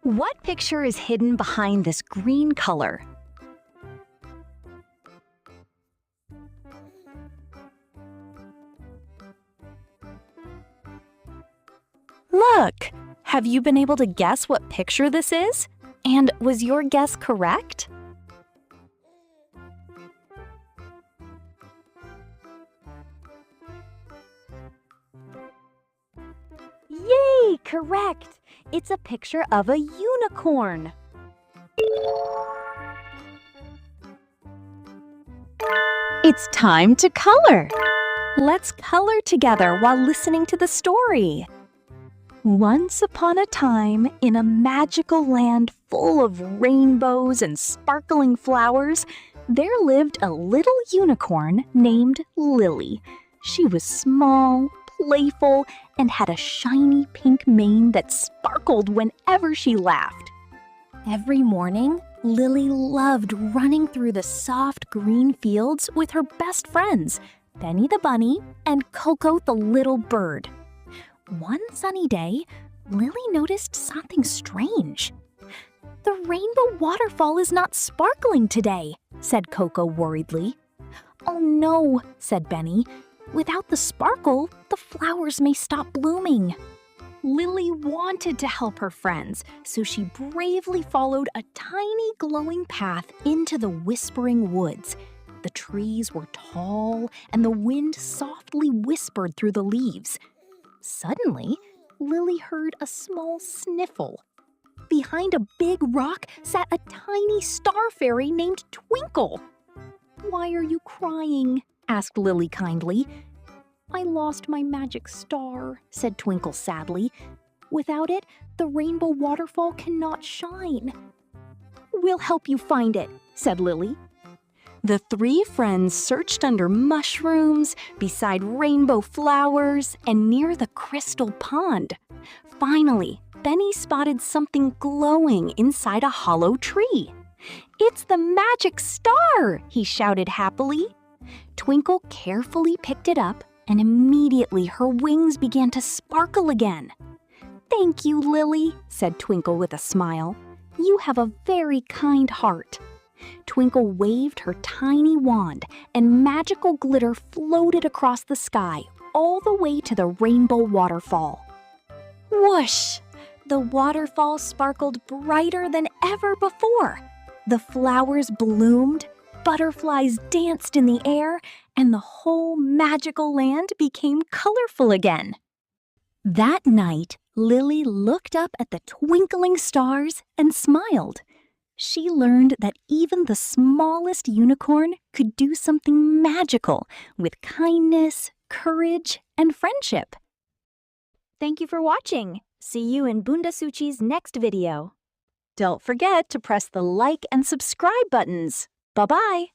What picture is hidden behind this green color? Look! Have you been able to guess what picture this is? And was your guess correct? Yay! Correct! It's a picture of a unicorn. It's time to color. Let's color together while listening to the story. Once upon a time, in a magical land full of rainbows and sparkling flowers, there lived a little unicorn named Lily. She was small, playful, and had a shiny pink mane that sparkled whenever she laughed. Every morning, Lily loved running through the soft green fields with her best friends, Benny the bunny and Coco the little bird. One sunny day, Lily noticed something strange. "The rainbow waterfall is not sparkling today," said Coco worriedly. "Oh no," said Benny. "Without the sparkle, the flowers may stop blooming." Lily wanted to help her friends, so she bravely followed a tiny glowing path into the whispering woods. The trees were tall, and the wind softly whispered through the leaves. Suddenly, Lily heard a small sniffle. Behind a big rock sat a tiny star fairy named Twinkle. "Why are you crying?" asked Lily kindly. "I lost my magic star," said Twinkle sadly. "Without it, the rainbow waterfall cannot shine." "We'll help you find it," said Lily. The three friends searched under mushrooms, beside rainbow flowers, and near the crystal pond. Finally, Benny spotted something glowing inside a hollow tree. "It's the magic star!" he shouted happily. Twinkle carefully picked it up, and immediately her wings began to sparkle again. "Thank you, Lily," said Twinkle with a smile. "You have a very kind heart." Twinkle waved her tiny wand, and magical glitter floated across the sky, all the way to the rainbow waterfall. Whoosh! The waterfall sparkled brighter than ever before. The flowers bloomed, butterflies danced in the air, and the whole magical land became colorful again. That night, Lily looked up at the twinkling stars and smiled. She learned that even the smallest unicorn could do something magical with kindness, courage, and friendship. Thank you for watching. See you in Bundasuchi's next video. Don't forget to press the like and subscribe buttons. Bye-bye.